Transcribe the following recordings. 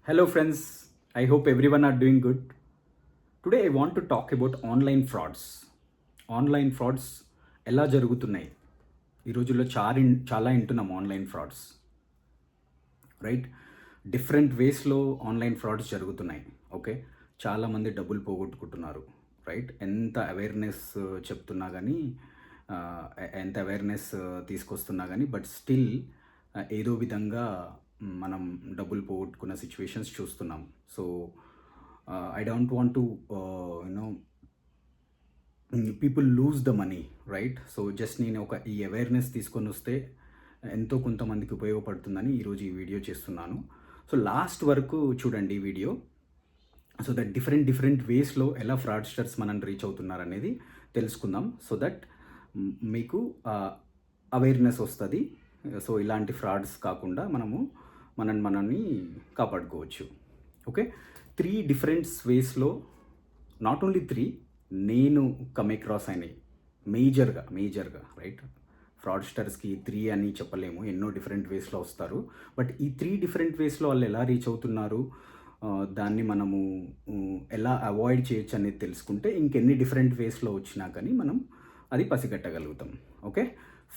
Hello, friends. I hope everyone are doing good. Today, I want to talk about online frauds. Online frauds ఎలా జరుగుతున్నాయి? ఈ రోజుల్లో చాలా వింటున్నాం ఆన్లైన్ ఫ్రాడ్స్, రైట్? డిఫరెంట్ వేస్లో online frauds జరుగుతున్నాయి. ఓకే, చాలామంది డబ్బులు పోగొట్టుకుంటున్నారు, రైట్? ఎంత అవేర్నెస్ చెప్తున్నా కానీ, ఎంత అవేర్నెస్ తీసుకొస్తున్నా కానీ, బట్ స్టిల్ ఏదో విధంగా మనం డబ్బులు పోగొట్టుకున్న సిచ్యువేషన్స్ చూస్తున్నాం. So I don't want to you know people lose the money, right? So just నేను ఈ అవేర్నెస్ తీసుకొని వస్తే ఎంతో కొంతమందికి ఉపయోగపడుతుందని ఈరోజు ఈ వీడియో చేస్తున్నాను. సో లాస్ట్ వరకు చూడండి ఈ వీడియో, సో దట్ డిఫరెంట్ వేస్లో ఎలా ఫ్రాడ్స్టర్స్ మనల్ని రీచ్ అవుతున్నారు అనేది తెలుసుకుందాం. సో దట్ మీకు అవేర్నెస్ వస్తుంది. సో ఇలాంటి ఫ్రాడ్స్ కాకుండా మనల్ని కాపాడుకోవచ్చు. ఓకే, 3 డిఫరెంట్ వేస్లో, నాట్ ఓన్లీ 3, నేను కమ్ అక్రాస్ అయినాయి మేజర్గా, రైట్? ఫ్రాడ్స్టర్స్కి 3 అని చెప్పలేము, ఎన్నో డిఫరెంట్ వేస్లో వస్తారు. బట్ ఈ 3 డిఫరెంట్ వేస్లో వాళ్ళు ఎలా రీచ్ అవుతున్నారు, దాన్ని మనము ఎలా అవాయిడ్ చేయొచ్చు అనేది తెలుసుకుంటే ఇంకెన్ని డిఫరెంట్ వేస్లో వచ్చినా కానీ మనం అది పసిగట్టగలుగుతాం. ఓకే,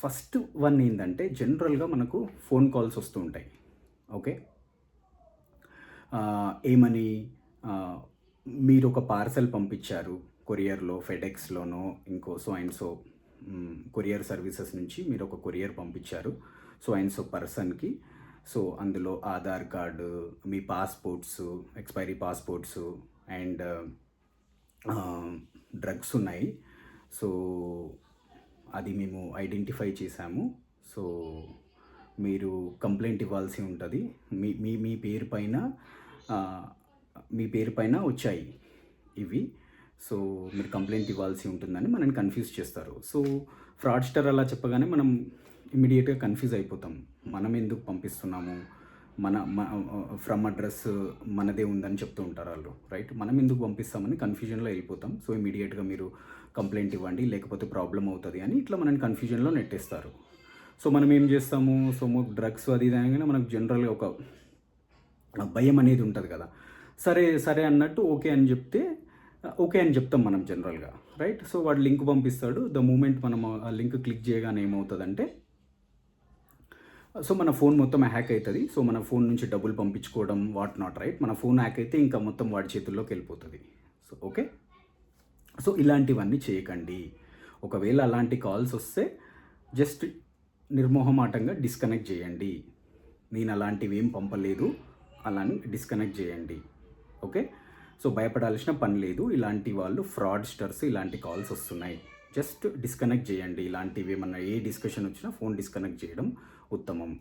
ఫస్ట్ వన్ ఏంటంటే జనరల్గా మనకు ఫోన్ కాల్స్ వస్తూ ఉంటాయి. ఓకే, ఏమని, మీరు ఒక పార్సల్ పంపించారు కొరియర్లో, ఫెడెక్స్లోనో ఇంకో so and so courier services నుంచి మీరు ఒక కొరియర్ పంపించారు సో అండ్ సో పర్సన్కి. సో అందులో Aadhaar card, me passports, expiry passports and drugs ఉన్నాయి. సో అది మేము ఐడెంటిఫై చేశాము. సో మీరు కంప్లైంట్ ఇవ్వాల్సి ఉంటుంది. మీ మీ మీ పేరు పైన మీ పేరు పైన వచ్చాయి ఇవి, సో మీరు కంప్లైంట్ ఇవ్వాల్సి ఉంటుందని మనని కన్ఫ్యూజ్ చేస్తారు. సో ఫ్రాడ్స్టర్ అలా చెప్పగానే మనం ఇమ్మీడియట్గా కన్ఫ్యూజ్ అయిపోతాం. మనం ఎందుకు పంపిస్తున్నాము, ఫ్రమ్ అడ్రస్ మనదే ఉందని చెప్తూ ఉంటారు వాళ్ళు, రైట్? మనం ఎందుకు పంపిస్తామని కన్ఫ్యూజన్లో వెళ్ళిపోతాం. సో ఇమీడియట్గా మీరు కంప్లైంట్ ఇవ్వండి లేకపోతే ప్రాబ్లం అవుతుంది అని ఇట్లా మనని కన్ఫ్యూజన్లో నెట్టేస్తారు. సో మనం ఏం చేస్తాము, సో డ్రగ్స్ అది ఇది అనగానే మనకు జనరల్గా ఒక భయం అనేది ఉంటుంది కదా. సరే అన్నట్టు ఓకే అని చెప్తాం మనం జనరల్గా, రైట్? సో వాడు లింక్ పంపిస్తాడు. ద మూమెంట్ మనం ఆ లింక్ క్లిక్ చేయగానే ఏమవుతుందంటే, సో మన ఫోన్ మొత్తం హ్యాక్ అవుతుంది. సో మన ఫోన్ నుంచి డబ్బులు పంపించుకోవడం వాట్ నాట్, రైట్? మన ఫోన్ హ్యాక్ అయితే ఇంకా మొత్తం వాడి చేతుల్లోకి వెళ్ళిపోతుంది. సో ఓకే, సో ఇలాంటివన్నీ చేయకండి. ఒకవేళ అలాంటి కాల్స్ వస్తే జస్ట్ నిర్మోహమాటంగా డిస్కనెక్ట్ చేయండి. నేను అలాంటివి ఏం పంపలేదు, అలాని డిస్కనెక్ట్ చేయండి. ఓకే, సో భయపడాల్సిన పని లేదు. ఇలాంటి వాళ్ళు ఫ్రాడ్స్టర్స్, ఇలాంటి కాల్స్ వస్తున్నాయి, జస్ట్ డిస్కనెక్ట్ చేయండి. ఇలాంటివి ఏమన్నా ఏ డిస్కషన్ వచ్చినా ఫోన్ డిస్కనెక్ట్ చేయడం ఉత్తమం.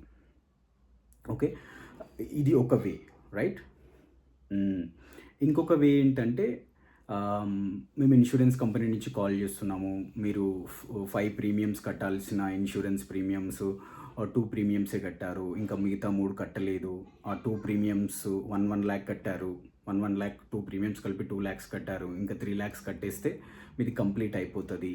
ఓకే, ఇది ఒక వే, రైట్? ఇంకొక వే ఏంటంటే, మేము ఇన్సూరెన్స్ కంపెనీ నుంచి కాల్ చేస్తున్నాము, మీరు 5 ప్రీమియమ్స్ కట్టాల్సిన ఇన్సూరెన్స్ ప్రీమియమ్స్ 2 ప్రీమియమ్సే కట్టారు, ఇంకా మిగతా 3 కట్టలేదు. ఆ 2 ప్రీమియమ్స్ 1 lakh కట్టారు, 1 lakh 2 ప్రీమియమ్స్ కలిపి 2 lakhs కట్టారు, ఇంకా 3 lakhs కట్టేస్తే మీది కంప్లీట్ అయిపోతుంది,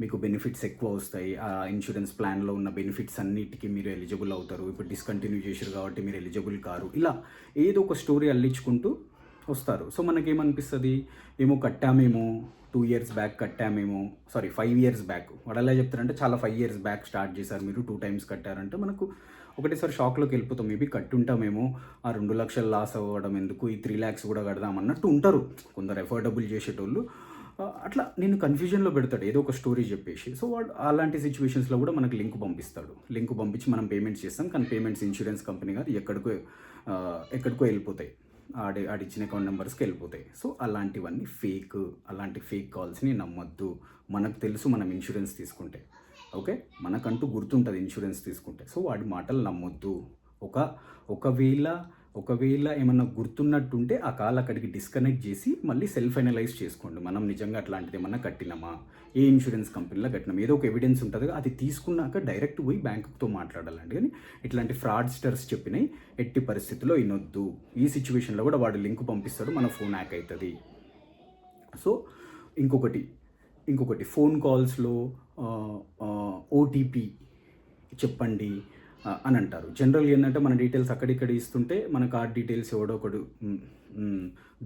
మీకు బెనిఫిట్స్ ఎక్కువ వస్తాయి, ఆ ఇన్సూరెన్స్ ప్లాన్లో ఉన్న బెనిఫిట్స్ అన్నిటికీ మీరు ఎలిజిబుల్ అవుతారు, ఇప్పుడు డిస్కంటిన్యూ చేశారు కాబట్టి మీరు ఎలిజిబుల్ కారు, ఇలా ఏదో ఒక స్టోరీ అల్లించుకుంటూ వస్తారు. సో మనకేమనిపిస్తుంది, ఏమో కట్టామేమో 2 years బ్యాక్ కట్టామేమో, 5 years బ్యాక్. వాడు ఎలా చెప్తారంటే చాలా 5 years బ్యాక్ స్టార్ట్ చేశారు, మీరు 2 times కట్టారంటే మనకు ఒకటేసారి షాక్లోకి వెళ్ళిపోతాం. మేబీ కట్టుంటామేమో, ఆ 2 లక్షలు లాస్ అవ్వడం ఎందుకు, ఈ 3 lakhs కూడా కడదాం అన్నట్టు ఉంటారు కొందరు ఎఫోర్డబుల్ చేసేటోళ్ళు. అట్లా నేను కన్ఫ్యూజన్లో పెడతాడు ఏదో ఒక స్టోరీ చెప్పేసి. సో వాడు అలాంటి సిచ్యువేషన్స్లో కూడా మనకు లింక్ పంపిస్తాడు. లింక్ పంపించి మనం పేమెంట్స్ చేస్తాం, కానీ పేమెంట్స్ ఇన్సూరెన్స్ కంపెనీ కాదు, ఎక్కడికో వెళ్ళిపోతాయి, ఆడిచ్చిన అకౌంట్ నెంబర్స్కి వెళ్ళిపోతాయి. సో అలాంటివన్నీ అలాంటి ఫేక్ కాల్స్ని నమ్మొద్దు. మనకు తెలుసు మనం ఇన్సూరెన్స్ తీసుకుంటే, ఓకే, మనకంటూ గుర్తుంటుంది ఇన్సూరెన్స్ తీసుకుంటే. సో వాడి మాటలు నమ్మొద్దు. ఒకవేళ ఏమన్నా గుర్తున్నట్టుంటే ఆ కాల్ అక్కడికి డిస్కనెక్ట్ చేసి మళ్ళీ సెల్ఫ్ అనలైజ్ చేసుకోండి. మనం నిజంగా అట్లాంటిది ఏమన్నా కట్టినామా, ఏ ఇన్సూరెన్స్ కంపెనీలో కట్టినామా, ఏదో ఒక ఎవిడెన్స్ ఉంటుంది, అది తీసుకున్నాక డైరెక్ట్ పోయి బ్యాంకుతో మాట్లాడాలండి. కానీ ఇట్లాంటి ఫ్రాడ్స్టర్స్ చెప్పినాయి ఎట్టి పరిస్థితుల్లో వినొద్దు. ఈ సిచ్యువేషన్లో కూడా వాడు లింక్ పంపిస్తాడు, మన ఫోన్ హ్యాక్ అవుతుంది. సో ఇంకొకటి ఫోన్ కాల్స్లో ఓటీపీ చెప్పండి, అని అంటారు. జనరల్గా ఏంటంటే మన డీటెయిల్స్ అక్కడిక్కడ ఇస్తుంటే మన కార్డ్ డీటెయిల్స్ ఎవడో ఒకడు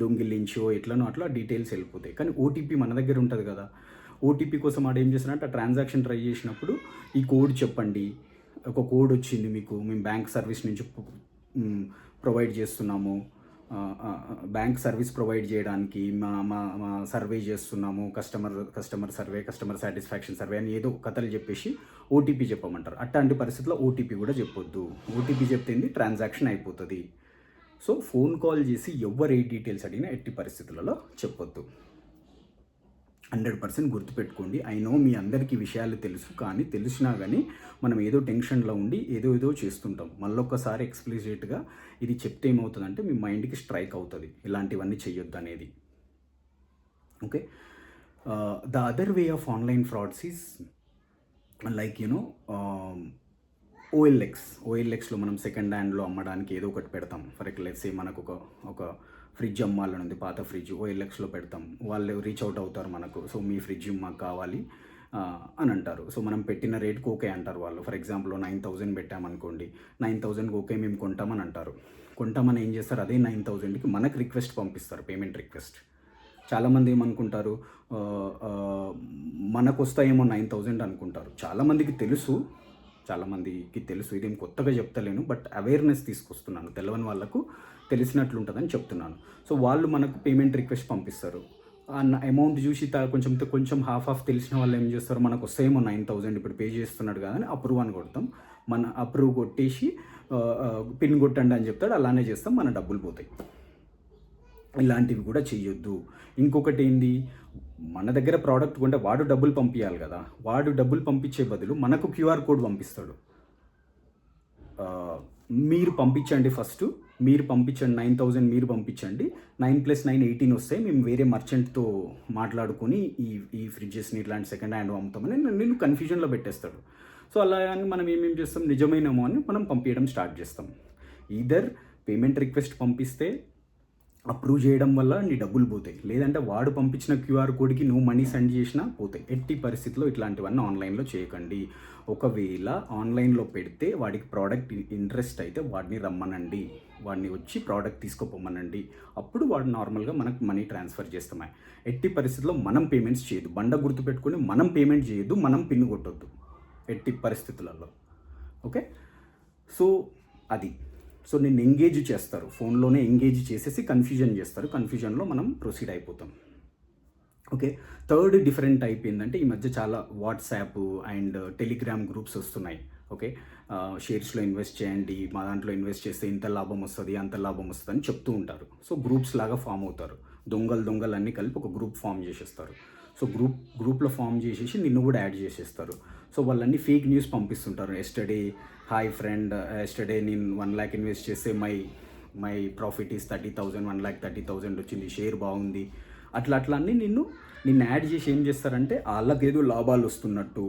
దొంగిలించో ఎట్లనో అట్లా డీటెయిల్స్ వెళ్ళిపోతాయి. కానీ ఓటీపీ మన దగ్గర ఉంటుంది కదా. ఓటీపీ కోసం ఆడ ఏం చేస్తారంటే ఆ ట్రాన్సాక్షన్ ట్రై చేసినప్పుడు ఈ కోడ్ చెప్పండి, ఒక కోడ్ వచ్చింది మీకు, మేము బ్యాంక్ సర్వీస్ నుంచి ప్రొవైడ్ చేస్తున్నాము, బ్యాంక్ సర్వీస్ ప్రొవైడ్ చేయడానికి మా మా మా సర్వే చేస్తున్నాము, customer survey, customer satisfaction survey అని ఏదో కథలు చెప్పేసి ఓటీపీ చెప్పమంటారు. అట్లాంటి పరిస్థితుల్లో ఓటీపీ కూడా చెప్పొద్దు. ఓటీపీ చెప్తే ట్రాన్సాక్షన్ అయిపోతుంది. సో ఫోన్ కాల్ చేసి ఎవరు ఏ డీటెయిల్స్ అడిగినా ఎట్టి పరిస్థితులలో చెప్పొద్దు. 100% గుర్తుపెట్టుకోండి. ఐ నో మీ అందరికీ విషయాలు తెలుసు, కానీ తెలిసినా కానీ మనం ఏదో టెన్షన్లో ఉండి ఏదో చేస్తుంటాం. మళ్ళొక్కసారి ఎక్స్ప్లిసిట్గా ఇది చెప్తే ఏమవుతుందంటే మీ మైండ్కి స్ట్రైక్ అవుతుంది, ఇలాంటివన్నీ చెయ్యొద్దు అనేది. Okay, the other way of online frauds is like ఓఎల్ఎక్స్లో మనం సెకండ్ హ్యాండ్లో అమ్మడానికి ఏదో ఒకటి పెడతాం. ఫర్ లెట్స్ సే మనకు ఒక ఫ్రిడ్జ్ అమ్మాలని ఉంది, పాత ఫ్రిడ్జ్, ఓఎల్ఎక్స్లో పెడతాం. వాళ్ళు రీచ్ అవుట్ అవుతారు మనకు, సో మీ ఫ్రిడ్జ్ మాకు కావాలి అని అంటారు. సో మనం పెట్టిన రేట్కి ఓకే అంటారు వాళ్ళు. ఫర్ ఎగ్జాంపుల్ 9,000 పెట్టామనుకోండి, 9,000కి ఓకే మేము కొంటామని అంటారు. కొంటామని ఏం చేస్తారు, అదే 9,000కి మనకు రిక్వెస్ట్ పంపిస్తారు, పేమెంట్ రిక్వెస్ట్. చాలామంది ఏమనుకుంటారు, మనకు వస్తాయేమో 9,000 అనుకుంటారు. చాలామందికి తెలుసు, ఇదేం కొత్తగా చెప్తలేను, బట్ అవేర్నెస్ తీసుకొస్తున్నాను, తెలియని వాళ్ళకు తెలిసినట్లు ఉంటుందని చెప్తున్నాను. సో వాళ్ళు మనకు పేమెంట్ రిక్వెస్ట్ పంపిస్తారు. ఆ అమౌంట్ చూసి కొంచెం హాఫ్ తెలిసిన వాళ్ళు ఏం చేస్తారు, మనకు వస్తాయేమో 9,000 ఇప్పుడు పే చేస్తున్నాడు కదా అని అప్రూవ్ అని కొడతాం. మన అప్రూవ్ కొట్టేసి పిన్ కొట్టండి అని చెప్తాడు, అలానే చేస్తాం, మన డబ్బులు పోతాయి. ఇలాంటివి కూడా చెయ్యొద్దు. ఇంకొకటి ఏంది, మన దగ్గర ప్రోడక్ట్ కొంటే వాడు డబ్బులు పంపించాలి కదా. వాడు డబ్బులు పంపించే బదులు మనకు క్యూఆర్ కోడ్ పంపిస్తాడు. మీరు పంపించండి, మీరు పంపించండి 9,000 మీరు పంపించండి, 9 + 9 18 వస్తాయి, మేము వేరే మర్చెంట్తో మాట్లాడుకొని ఈ ఫ్రిడ్జెస్ని ఇట్లాంటి సెకండ్ హ్యాండ్ అమ్ముతామని నేను కన్ఫ్యూజన్లో పెట్టేస్తాడు. సో అలా అని మనం ఏమేం చేస్తాం, నిజమైనమో అని మనం పంపించడం స్టార్ట్ చేస్తాం. ఈదర్ పేమెంట్ రిక్వెస్ట్ పంపిస్తే అప్రూవ్ చేయడం వల్ల నీ డబ్బులు పోతాయి, లేదంటే వాడు పంపించిన క్యూఆర్ కోడ్కి నువ్వు మనీ సెండ్ చేసినా పోతాయి. ఎట్టి పరిస్థితుల్లో ఇట్లాంటివన్నీ ఆన్లైన్లో చేయకండి. ఒకవేళ ఆన్లైన్లో పెడితే వాడికి ప్రోడక్ట్ ఇంట్రెస్ట్ అయితే వాడిని రమ్మనండి, వాడిని వచ్చి ప్రోడక్ట్ తీసుకుపోమనండి. అప్పుడు వాడు నార్మల్గా మనకు మనీ ట్రాన్స్ఫర్ చేస్తామే. ఎట్టి పరిస్థితుల్లో మనం పేమెంట్స్ చేయొద్దు. బండ గుర్తుపెట్టుకొని మనం పేమెంట్ చేయొద్దు, మనం పిన్ కొట్టొద్దు ఎట్టి పరిస్థితులలో. ఓకే, సో అది. సో నేను ఎంగేజ్ చేస్తారు, ఫోన్లోనే ఎంగేజ్ చేసేసి కన్ఫ్యూజన్ చేస్తారు, కన్ఫ్యూజన్లో మనం ప్రొసీడ్ అయిపోతాం. ఓకే, థర్డ్ డిఫరెంట్ టైప్ ఏంటంటే ఈ మధ్య చాలా వాట్సాప్ అండ్ టెలిగ్రామ్ గ్రూప్స్ వస్తున్నాయి. ఓకే, షేర్స్లో ఇన్వెస్ట్ చేయండి, మా దాంట్లో ఇన్వెస్ట్ చేస్తే ఇంత లాభం వస్తుంది, అంత లాభం వస్తుంది అని చెప్తూ ఉంటారు. సో గ్రూప్స్ లాగా ఫామ్ అవుతారు, దొంగలు అన్నీ కలిపి ఒక గ్రూప్ ఫామ్ చేసేస్తారు. సో గ్రూప్లో ఫామ్ చేసేసి నిన్ను కూడా యాడ్ చేసేస్తారు. సో వాళ్ళన్నీ ఫేక్ న్యూస్ పంపిస్తుంటారు. ఎస్టర్డే హాయ్ ఫ్రెండ్, ఎస్టర్డే నేను 1 lakh ఇన్వెస్ట్ చేస్తే మై ప్రాఫిట్ ఈస్ 30,000, 1,30,000 వచ్చింది, షేర్ బాగుంది, అట్లా అన్నీ నిన్ను యాడ్ చేసి ఏం చేస్తారంటే వాళ్ళకేదో లాభాలు వస్తున్నట్టు,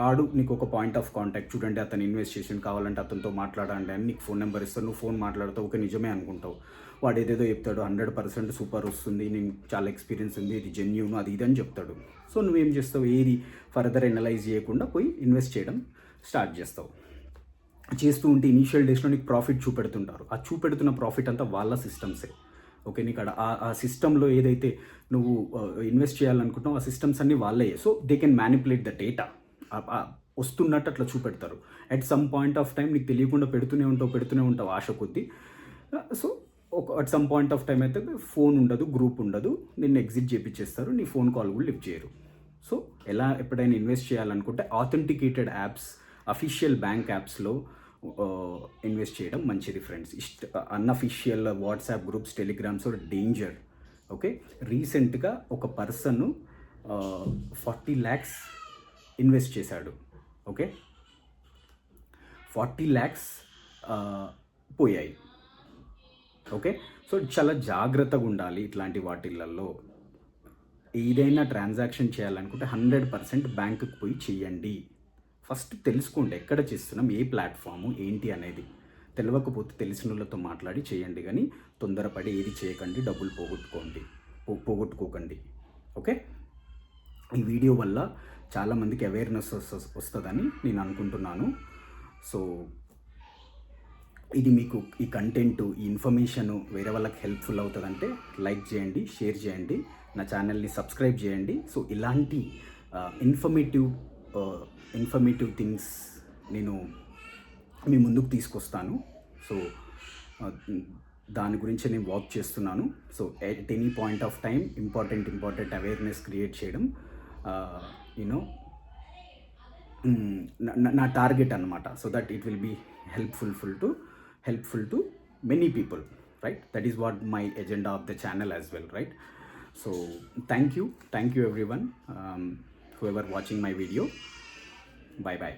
ఆడు నీకు ఒక పాయింట్ ఆఫ్ కాంటాక్ట్, చూడండి అతను ఇన్వెస్ట్ చేసి కావాలంటే అతనితో మాట్లాడండి అని నీకు ఫోన్ నెంబర్ ఇస్తాను. నువ్వు ఫోన్ మాట్లాడుతావు, ఒక నిజమే అనుకుంటావు. వాడు ఏదేదో చెప్తాడు, 100% సూపర్ వస్తుంది, నేను చాలా ఎక్స్పీరియన్స్ ఉంది, ఇది జెన్యూన్, అది ఇది అని చెప్తాడు. సో నువ్వేం చేస్తావు, ఏది ఫర్దర్ ఎనలైజ్ చేయకుండా పోయి ఇన్వెస్ట్ చేయడం స్టార్ట్ చేస్తావు. చేస్తూ ఉంటే ఇనీషియల్ డేస్లో నీకు ప్రాఫిట్ చూపెడుతుంటారు. ఆ చూపెడుతున్న ప్రాఫిట్ అంతా వాళ్ళ సిస్టమ్సే. ఓకే, నీకు ఆ సిస్టంలో ఏదైతే నువ్వు ఇన్వెస్ట్ చేయాలనుకుంటున్నావు ఆ సిస్టమ్స్ అన్నీ వాళ్ళే. So they can manipulate the data, వస్తున్నట్టు అట్లా చూపెడతారు. At some point of time నీకు తెలియకుండా పెడుతూనే ఉంటావు ఆశ కొద్దీ. So at some point of time అయితే ఫోన్ ఉండదు, గ్రూప్ ఉండదు, నిన్ను ఎగ్జిట్ చేయించేస్తారు, నీ ఫోన్ కాల్ కూడా లిఫ్ట్ చేయరు. సో ఎప్పుడైనా ఇన్వెస్ట్ చేయాలనుకుంటే ఆథెంటికేటెడ్ యాప్స్, అఫీషియల్ బ్యాంక్ యాప్స్లో ఇన్వెస్ట్ చేయడం మంచిది friends. Unofficial WhatsApp groups, telegrams danger. Okay, రీసెంట్గా ఒక పర్సన్ 40 lakhs ఇన్వెస్ట్ చేశాడు. ఓకే, 40 lakhs పోయాయి. ఓకే, సో చాలా జాగ్రత్తగా ఉండాలి ఇట్లాంటి వాటిలలో. ఏదైనా ట్రాన్సాక్షన్ చేయాలనుకుంటే 100% బ్యాంకుకి పోయి చేయండి. ఫస్ట్ తెలుసుకోండి ఎక్కడ చేస్తున్నాం, ఏ ప్లాట్ఫాము ఏంటి అనేది. తెలియకపోతే తెలిసిన వాళ్ళతో మాట్లాడి చేయండి, కానీ తొందరపడి ఏది చేయకండి, డబ్బులు పోగొట్టుకోకండి. ఓకే, ఈ వీడియో వల్ల చాలామందికి అవేర్నెస్ వస్తుందని నేను అనుకుంటున్నాను. సో ఇది మీకు ఈ కంటెంట్ ఈ ఇన్ఫర్మేషన్ వేరే వాళ్ళకి హెల్ప్ఫుల్ అవుతుందంటే లైక్ చేయండి, షేర్ చేయండి, నా ఛానల్ని సబ్స్క్రైబ్ చేయండి. సో ఇలాంటి ఇన్ఫర్మేటివ్ థింగ్స్ నేను మీ ముందుకు తీసుకొస్తాను. సో దాని గురించి నేను వర్క్ చేస్తున్నాను. So at any point of time important awareness create చేయడం యూనో నా టార్గెట్ అనమాట. So that it will be helpful to many people, right? That is what my agenda of the channel as well, right? So thank you everyone, whoever watching my video. Bye bye.